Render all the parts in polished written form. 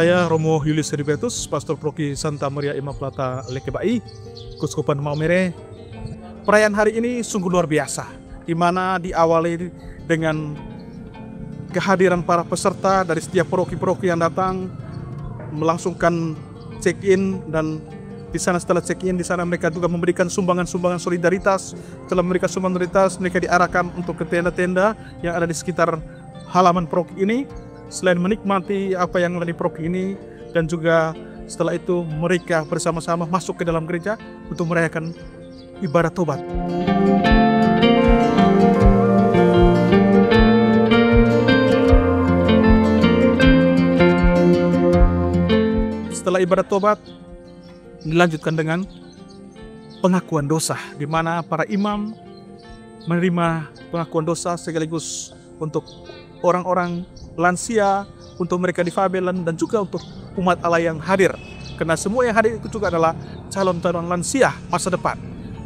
Saya Romo Julius Heribertus, Pastor Proki Santa Maria Immaculata Lekebai, Kuskupan Maumere. Perayaan hari ini sungguh luar biasa, di mana diawali dengan kehadiran para peserta dari setiap paroki-paroki yang datang melangsungkan check-in, dan di sana setelah check-in di sana mereka juga memberikan sumbangan-sumbangan solidaritas. Setelah memberikan sumbangan solidaritas, mereka diarahkan untuk ke tenda-tenda yang ada di sekitar halaman paroki ini. Selain menikmati apa yang ada di paroki ini, dan juga setelah itu mereka bersama-sama masuk ke dalam gereja untuk merayakan ibadah tobat. Setelah ibadah tobat dilanjutkan dengan pengakuan dosa, di mana para imam menerima pengakuan dosa sekaligus untuk orang-orang lansia, untuk mereka difabel, dan juga untuk umat Allah yang hadir. Karena semua yang hadir itu juga adalah calon-calon lansia masa depan.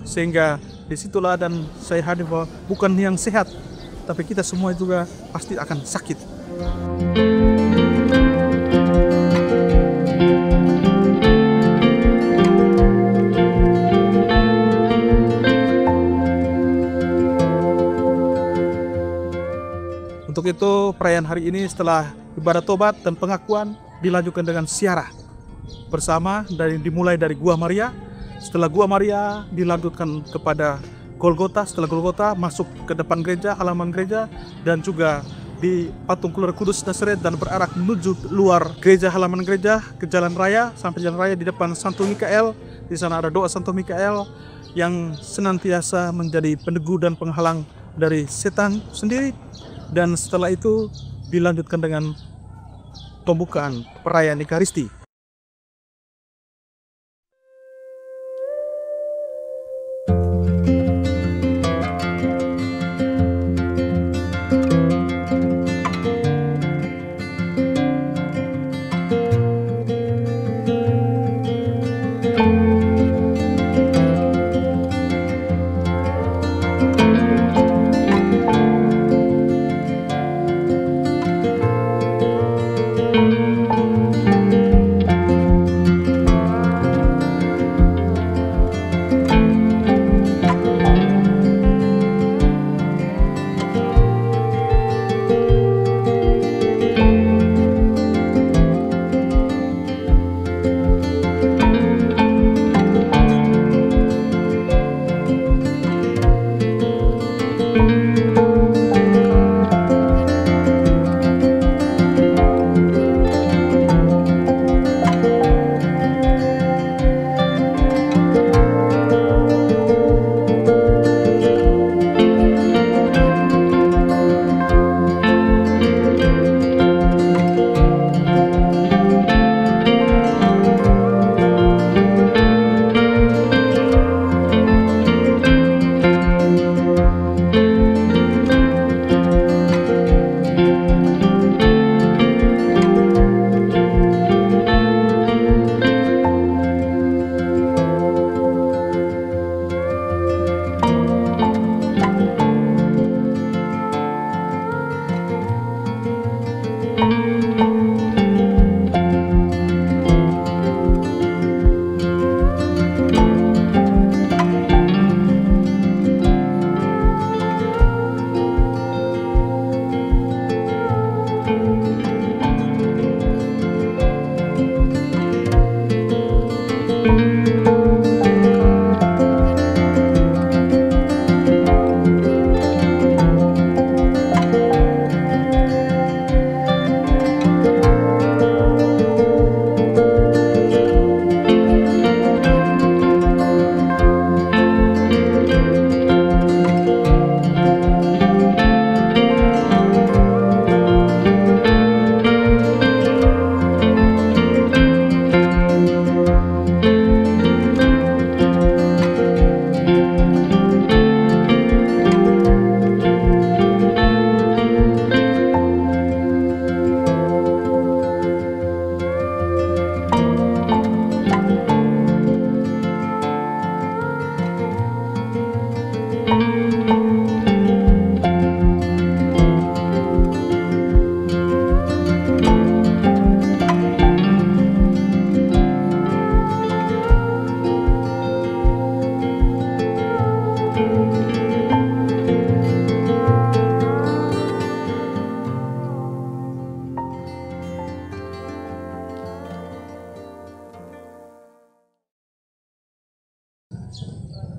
Sehingga disitulah dan saya hadir bahwa bukan yang sehat, tapi kita semua juga pasti akan sakit. Untuk itu perayaan hari ini setelah ibadah tobat dan pengakuan dilanjutkan dengan ziarah bersama, dimulai dari Gua Maria. Setelah Gua Maria dilanjutkan kepada Golgota. Setelah Golgota masuk ke depan gereja, halaman gereja, dan juga di patung Keluarga Kudus Nazaret, dan berarah menuju luar gereja, halaman gereja, ke jalan raya, sampai jalan raya di depan Santo Mikael. Di sana ada doa Santo Mikael yang senantiasa menjadi peneguh dan penghalang dari setan sendiri. Dan setelah itu dilanjutkan dengan pembukaan perayaan Ekaristi.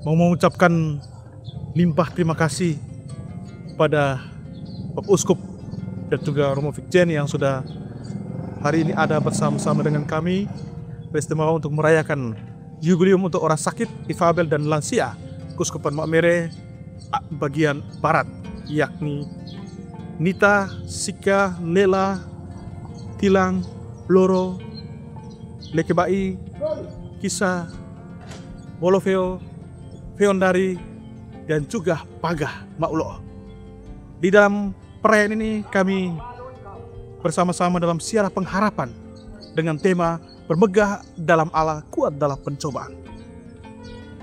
mau mengucapkan limpah terima kasih pada Bapak Uskup dan juga Romo Vikjen yang sudah hari ini ada bersama-sama dengan kami beristimewa untuk merayakan jubileum untuk orang sakit, difabel dan lansia Kuskupan Maumere bagian barat, yakni Nita, Sika, Lela, Tilang, Bloro, Lekebai, Kisa, Wolofeo, Feondari, dan juga Pagah Maulo. Di dalam perayaan ini kami bersama-sama dalam siara pengharapan dengan tema bermegah dalam Allah, kuat dalam pencobaan.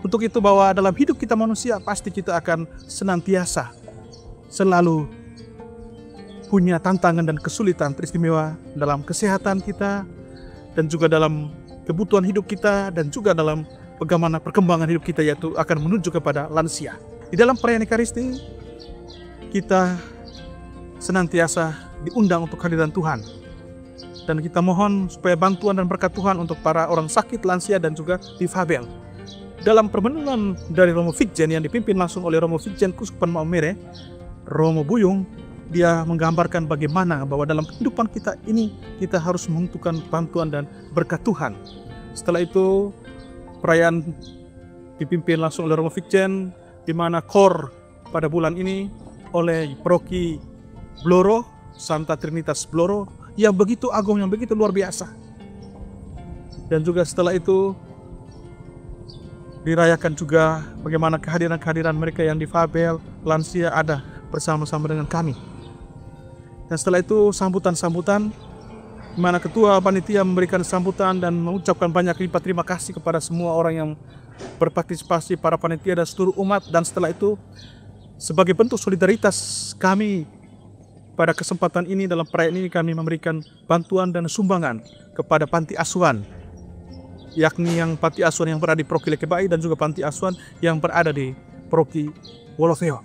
Untuk itu bahwa dalam hidup kita manusia pasti kita akan senantiasa selalu punya tantangan dan kesulitan teristimewa dalam kesehatan kita dan juga dalam kebutuhan hidup kita dan juga dalam bagaimana perkembangan hidup kita, yaitu akan menuju kepada lansia. Di dalam perayaan Ekaristi kita senantiasa diundang untuk kehadiran Tuhan. Dan kita mohon supaya bantuan dan berkat Tuhan untuk para orang sakit, lansia, dan juga difabel. Dalam permenungan dari Romo Vikjen yang dipimpin langsung oleh Romo Vikjen Kuskupan Maumere, Romo Buyung, dia menggambarkan bagaimana bahwa dalam kehidupan kita ini kita harus membutuhkan bantuan dan berkat Tuhan. Setelah itu perayaan dipimpin langsung oleh Romo Vikjen, di mana KOR pada bulan ini oleh Proki Bloro, Santa Trinitas Bloro, yang begitu agung, yang begitu luar biasa. Dan juga setelah itu dirayakan juga bagaimana kehadiran mereka yang difabel, lansia ada bersama-sama dengan kami. Dan setelah itu sambutan-sambutan, di mana ketua panitia memberikan sambutan dan mengucapkan banyak lipat terima kasih kepada semua orang yang berpartisipasi, para panitia dan seluruh umat. Dan setelah itu sebagai bentuk solidaritas kami pada kesempatan ini, dalam perayaan ini kami memberikan bantuan dan sumbangan kepada panti asuhan, yakni yang panti asuhan yang berada di Proki Lekebai dan juga panti asuhan yang berada di Proki Wolofeo.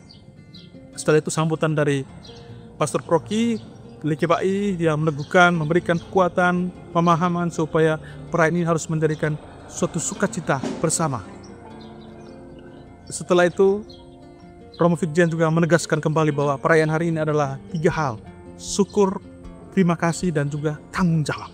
Setelah itu sambutan dari Pastor Proki Lekebai yang meneguhkan, memberikan kekuatan, pemahaman supaya perayaan ini harus menjadikan suatu sukacita bersama. Setelah itu Romo Vikjen juga menegaskan kembali bahwa perayaan hari ini adalah 3 hal: syukur, terima kasih, dan juga tanggung jawab.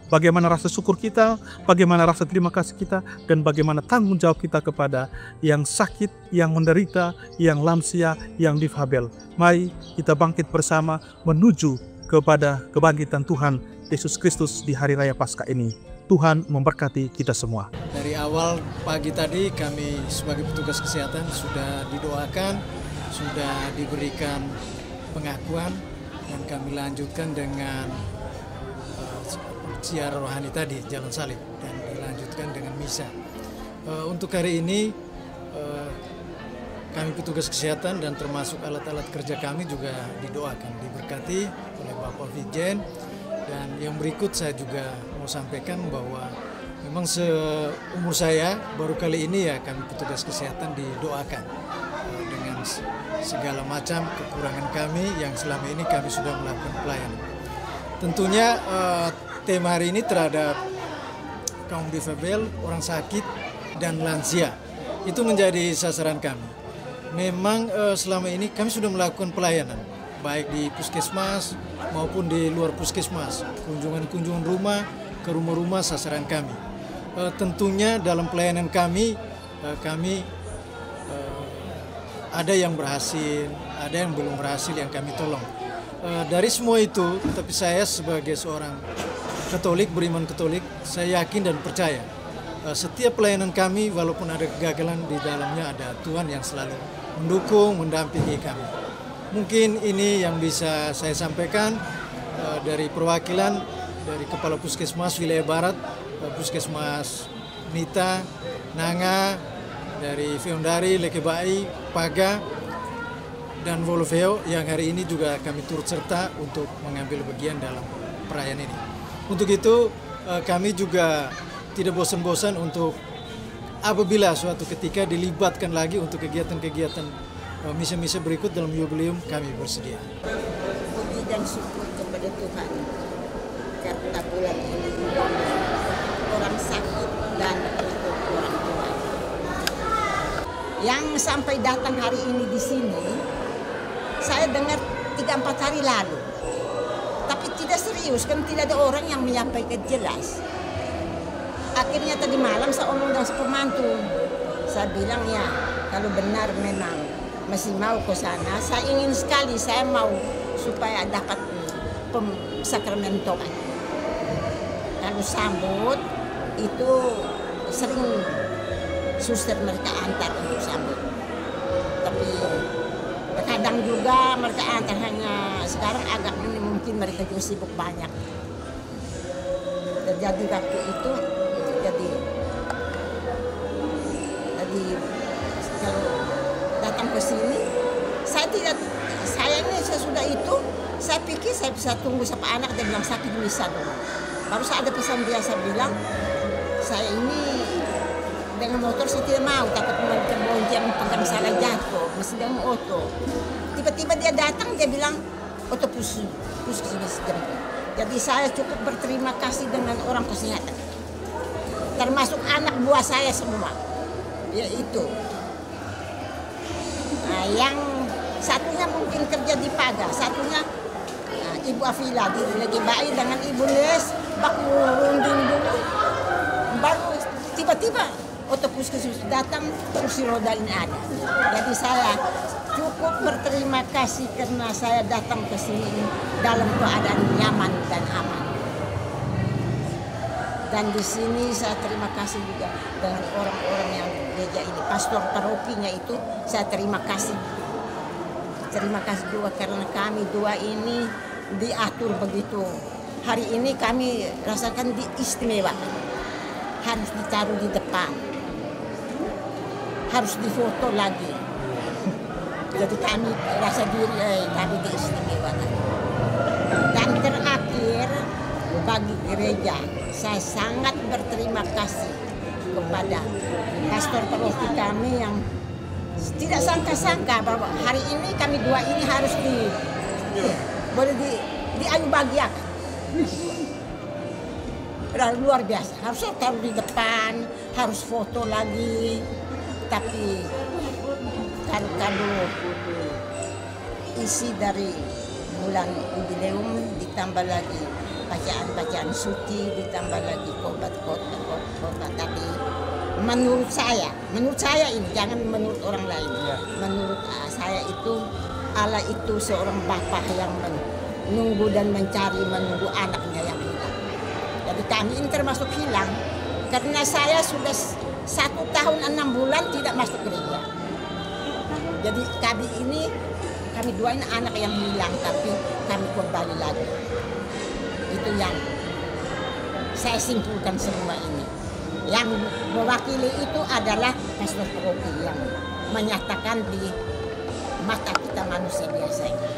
Bagaimana rasa syukur kita, bagaimana rasa terima kasih kita, dan bagaimana tanggung jawab kita kepada yang sakit, yang menderita, yang lansia, yang difabel. Mari kita bangkit bersama menuju kepada kebangkitan Tuhan Yesus Kristus di Hari Raya Paskah ini. Tuhan memberkati kita semua. Dari awal pagi tadi kami sebagai petugas kesehatan sudah didoakan, sudah diberikan pengakuan, dan kami lanjutkan dengan ziarah rohani tadi, Jalan Salib, dan dilanjutkan dengan misa. Untuk hari ini kami petugas kesehatan dan termasuk alat-alat kerja kami juga didoakan, diberkati oleh Bapak Vikjen. Dan yang berikut saya juga mau sampaikan bahwa memang seumur saya baru kali ini ya kami petugas kesehatan didoakan dengan segala macam kekurangan kami yang selama ini kami sudah melakukan pelayanan. Tentunya tema hari ini terhadap kaum difabel, orang sakit, dan lansia itu menjadi sasaran kami. Memang selama ini kami sudah melakukan pelayanan baik di puskesmas maupun di luar puskesmas, kunjungan rumah ke rumah-rumah sasaran kami. Tentunya dalam pelayanan kami ada yang berhasil, ada yang belum berhasil yang kami tolong. Dari semua itu, tapi saya sebagai seorang Katolik, beriman Katolik, saya yakin dan percaya setiap pelayanan kami walaupun ada kegagalan di dalamnya ada Tuhan yang selalu mendukung, mendampingi kami. Mungkin ini yang bisa saya sampaikan dari perwakilan dari Kepala Puskesmas Wilayah Barat, Puskesmas Nita, Nanga, dari Feondari, Lekebai, Paga, dan Wolofeo yang hari ini juga kami turut serta untuk mengambil bagian dalam perayaan ini. Untuk itu kami juga tidak bosan-bosan untuk apabila suatu ketika dilibatkan lagi untuk kegiatan-kegiatan misa-misa berikut dalam jubileum, kami bersedia. Puji dan syukur kepada Tuhan karena bulan ini orang sakit dan untuk orang tua. Yang sampai datang hari ini di sini, saya dengar 3-4 hari lalu. Tapi tidak serius, kan tidak ada orang yang menyampaikan jelas. Akhirnya tadi malam saya omong dengan pembantu. Saya bilang ya, kalau benar memang masih mau ke sana, saya ingin sekali, saya mau supaya dapat sakramento. Kalau sambut itu sering suster mereka antar untuk sambut. Tapi kadang juga mereka antar, hanya sekarang agak ini mungkin mereka juga sibuk banyak. Jadi waktu itu jadi kalau datang ke sini saya ini sesudah itu saya pikir saya bisa tunggu sampai anak, dia bilang sakit bisa dulu. Baru saya ada pesan dia, saya bilang saya ini dengan motor saya tidak mau, takut terbonceng, pegang salah jatuh, masih dengan oto. Tiba-tiba dia datang, dia bilang oto puskesmas jemput. Jadi saya cukup berterima kasih dengan orang kesehatan, termasuk anak buah saya semua. Yaitu yang satunya mungkin kerja di Paga, satunya Ibu Afila di lagi bayi dengan Ibu Nes, baku runding dulu, baru tiba-tiba otopuskesmas datang, kursi roda ini ada. Jadi saya cukup berterima kasih karena saya datang ke sini dalam keadaan nyaman dan aman. Dan di sini saya terima kasih juga dengan orang-orang yang gereja ini, pastor parokinya itu saya terima kasih. Terima kasih juga karena kami dua ini diatur begitu. Hari ini kami rasakan diistimewakan. Harus ditaruh di depan. Harus difoto lagi. Jadi kami rasa diri kami diistimewakan. Dan terakhir bagi gereja, saya sangat berterima kasih kepada pastor paroki kami yang tidak sangka-sangka bahwa hari ini kami dua ini harus diayu bagiakan. Luar biasa, harus taruh di depan, harus foto lagi. Tapi kalau isi dari bulan jubileum ditambah lagi bacaan-bacaan suci, ditambah lagi khotbah tadi. Menurut saya ini, jangan menurut orang lain. Menurut saya itu Allah itu seorang bapa yang menunggu dan menunggu anaknya yang hilang. Jadi kami ini termasuk hilang karena saya sudah 1 tahun 6 bulan tidak masuk gereja. Jadi kami dua ini anak yang hilang, tapi kami kembali lagi. Itu yang saya simpulkan semua ini. Yang mewakili itu adalah pastor paroki yang menyatakan di mata kita manusia biasa ini.